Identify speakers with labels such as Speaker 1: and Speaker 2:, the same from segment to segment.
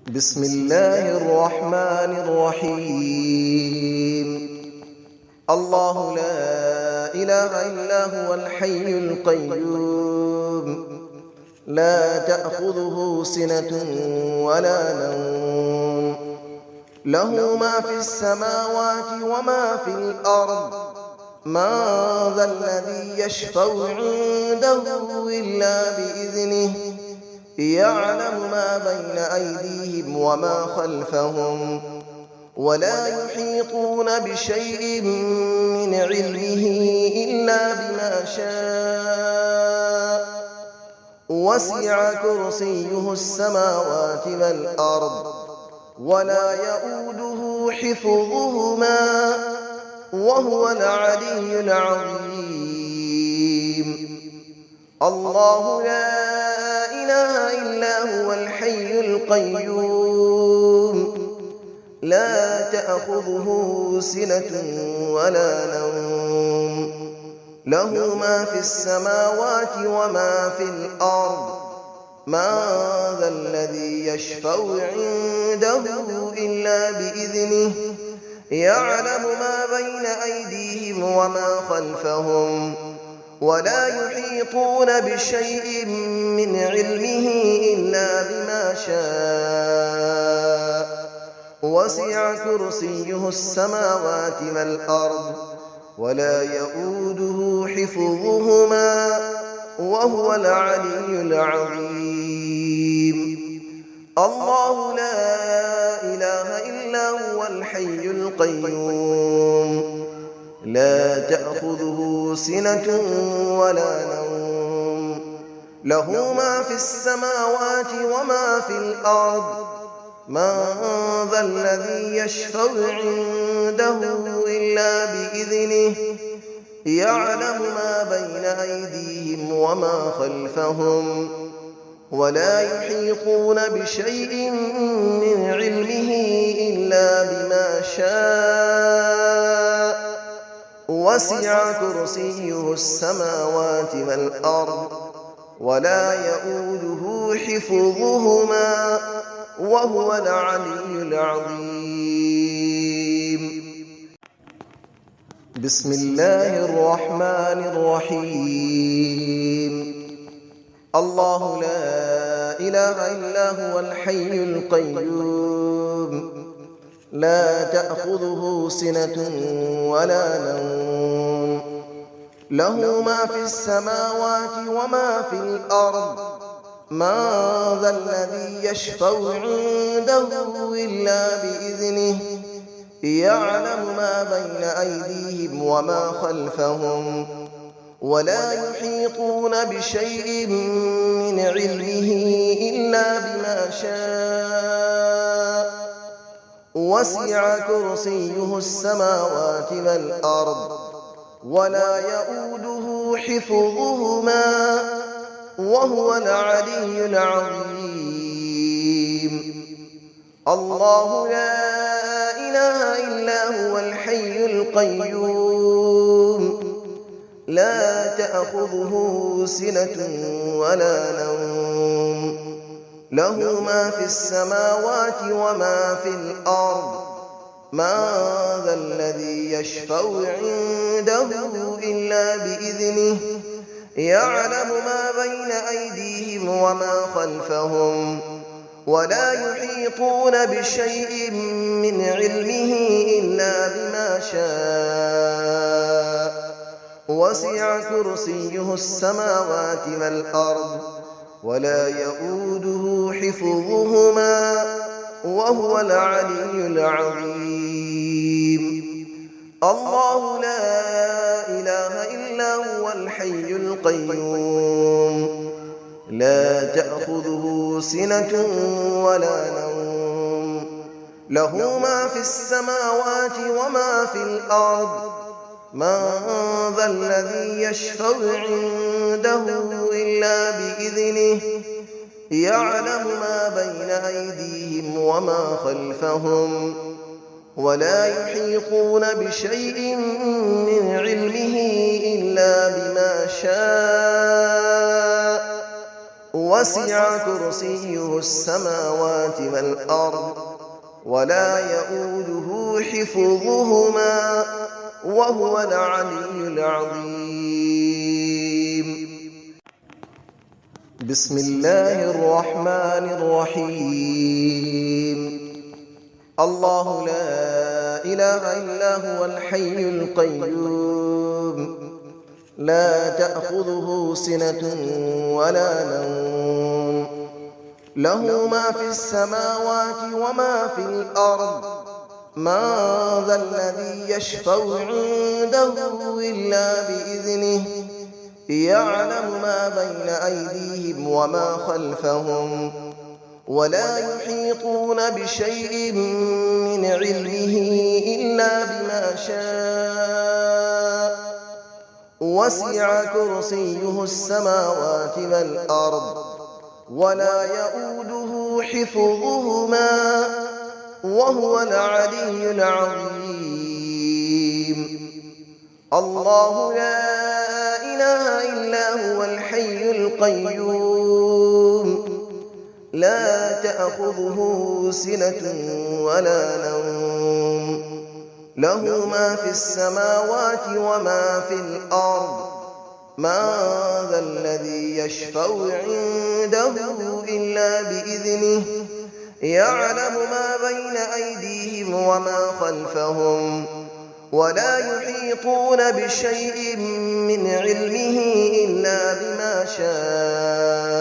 Speaker 1: بسم الله الرحمن الرحيم. الله لا إله إلا هو الحي القيوم، لا تأخذه سنة ولا نوم، له ما في السماوات وما في الأرض. من ذا الذي يشفع عنده إلا بإذنه، يعلم ما بين أيديهم وما خلفهم، ولا يحيطون بشيء من علمه إلا بما شاء. وسع كرسيه السماوات والأرض، ولا يؤوده حفظهما، وهو العلي العظيم. الله لا إله إلا هو الحي القيوم، لا تأخذه سنة ولا نوم، له ما في السماوات وما في الأرض. من ذا الذي يشفع عنده إلا بإذنه، يعلم ما بين أيديهم وما خلفهم، ولا يحيطون بشيء من علمه إلا بما شاء. وسع كرسيه السماوات والأرض، ولا يؤوده حفظهما، وهو العلي العظيم. الله لا إله إلا هو الحي القيوم، لا تأخذه سنة ولا نوم، له ما في السماوات وما في الأرض. من ذا الذي يشفع عنده إلا بإذنه، يعلم ما بين أيديهم وما خلفهم، ولا يحيطون بشيء من علمه إلا بما شاء. وسع كرسيه السماوات والأرض، ولا يؤوده حفظهما، وهو العلي العظيم. بسم الله الرحمن الرحيم. الله لا إله إلا هو الحي القيوم، لا تأخذه سنة ولا نوم، له ما في السماوات وما في الأرض. من ذا الذي يشفع عنده إلا بإذنه، يعلم ما بين أيديهم وما خلفهم، ولا يحيطون بشيء من علمه إلا بما شاء. وسع كرسيه السماوات والأرض، ولا يؤوده حفظهما، وهو العلي العظيم. الله لا إله إلا هو الحي القيوم، لا تأخذه سنة ولا نوم، له ما في السماوات وما في الأرض. من ذا الذي يشفع عنده إلا بإذنه، يعلم ما بين أيديهم وما خلفهم، ولا يحيطون بشيء من علمه إلا بما شاء. وسع كرسيه السماوات والأرض، ولا يؤوده حفظهما، وهو العلي العظيم. الله لا إله إلا هو الحي القيوم، لا تأخذه سنة ولا نوم، له ما في السماوات وما في الأرض. من ذا الذي يشفع عنده إلا بإذنه، يعلم ما بين أيديهم وما خلفهم، ولا يحيطون بشيء من علمه إلا بما شاء. وسع كرسيه السماوات والأرض ولا يؤوده حفظهما وهو العلي العظيم. بسم الله الرحمن الرحيم. الله لا إله إلا هو الحي القيوم لا تأخذه سنة ولا نوم له ما في السماوات وما في الأرض من ذا الذي يشفع عنده إلا بإذنه يعلم ما بين أيديهم وما خلفهم ولا يحيطون بشيء من علمه إلا بما شاء وسع كرسيه السماوات والأرض ولا يؤوده حفظهما وهو العلي العظيم. الله لا إله إلا هو الحي القيوم لا تأخذه سنة ولا نوم له ما في السماوات وما في الأرض من ذا الذي يشفع عنده إلا بإذنه يعلم ما بين أيديهم وما خلفهم ولا يحيطون بشيء من علمه إلا بما شاء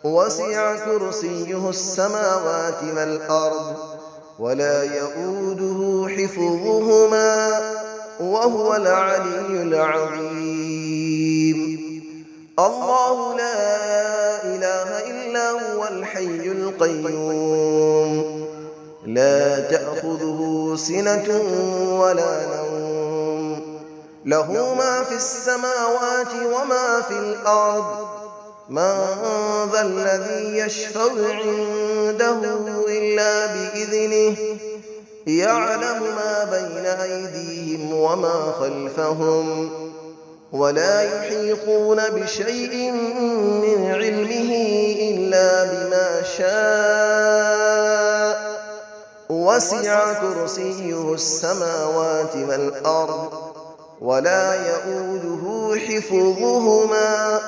Speaker 1: وسع كرسيه السماوات والأرض ولا يؤوده حفظهما وهو العلي العظيم. الله لا إله إلا هو الحي القيوم لا تأخذه سنة ولا نوم له ما في السماوات وما في الأرض من ذا الذي يشفع عنده إلا بإذنه يعلم ما بين أيديهم وما خلفهم ولا يحيطون بشيء من علمه إلا بما شاء وسع كرسيه السماوات والأرض ولا يؤوده حفظهما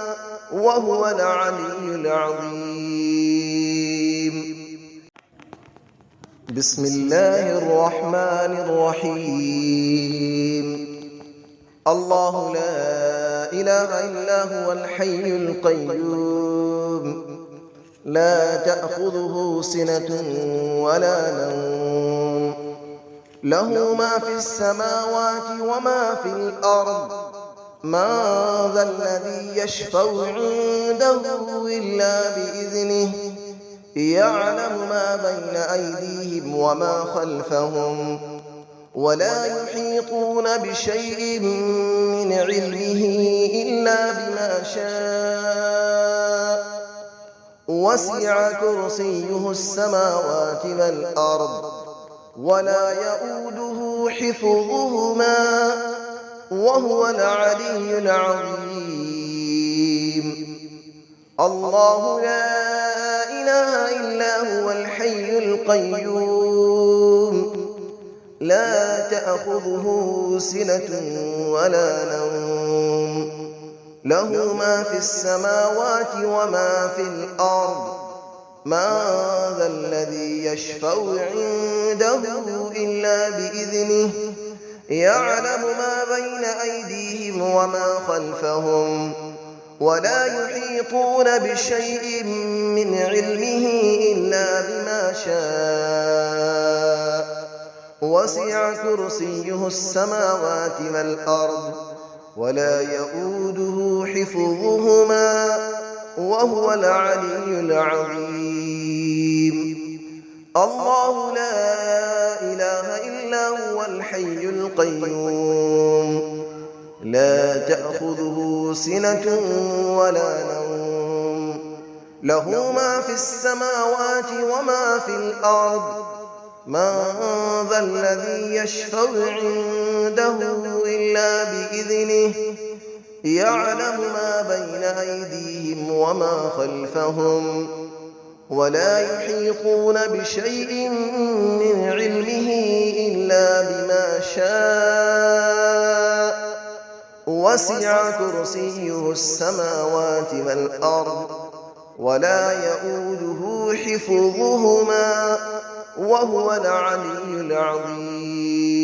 Speaker 1: وهو العلي العظيم. بسم الله الرحمن الرحيم. الله لا إله إلا هو الحي القيوم لا تأخذه سنة ولا نوم له ما في السماوات وما في الأرض من ذا الذي يشفع عنده إلا بإذنه يعلم ما بين أيديهم وما خلفهم ولا يحيطون بشيء من علمه إلا بما شاء وسع كرسيه السماوات والأرض ولا يؤوده حفظهما وهو العلي العظيم. الله لا إله إلا هو الحي القيوم لا تأخذه سنة ولا نوم له ما في السماوات وما في الأرض من ذا الذي يشفع عنده إلا بإذنه يعلم ما بين أيديهم وما خلفهم ولا يحيطون بشيء من علمه إلا بما شاء وسع كرسيه السماوات والأرض ولا يؤوده حفظهما وهو العلي العظيم. الله لا إله إلا هو الحي القيوم لا تأخذه سنة ولا نوم له ما في السماوات وما في الأرض من ذا الذي يشفع عنده إلا بإذنه يعلم ما بين أيديهم وما خلفهم ولا يحيطون بشيء من علمه إلا بما شاء وسع كرسيه السماوات والأرض ولا يئوده حفظهما وهو العلي العظيم